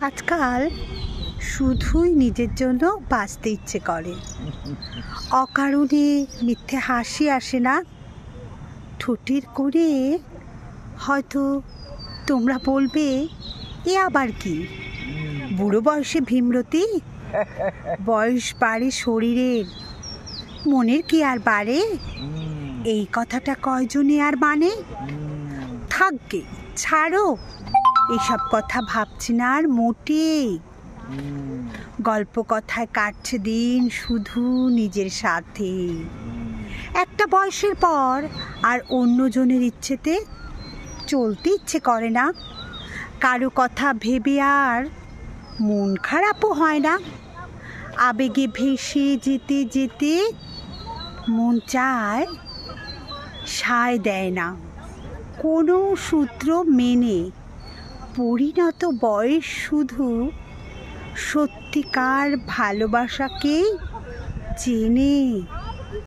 আজকাল শুধুই নিজের জন্য বাঁচতে ইচ্ছে করে। অকারণে মিথ্যে হাসি আসে না ঠোঁটের কোণে। হয়তো তোমরা বলবে, এ আবার কি? বুড়ো বয়সে ভীমরতি? বয়স বাড়ে শরীরের, মনের কি আর বাড়ে? এই কথাটা কয়জনে আর মানে? থাকবে, ছাড়ো, এসব কথা ভাবছি না আর মোটেই। গল্প কথায় কাটছে দিন শুধু নিজের সাথে। একটা বয়সের পর আর অন্যজনের ইচ্ছেতে চলতে ইচ্ছে করে না। কারো কথা ভেবে আর মন খারাপও হয় না। আবেগে ভেসে যেতে যেতে মন চায়, সায় দেয় না কোনো সূত্র মেনে। পরিণত বয়স শুধু সত্যিকার ভালোবাসাকেই চেনে।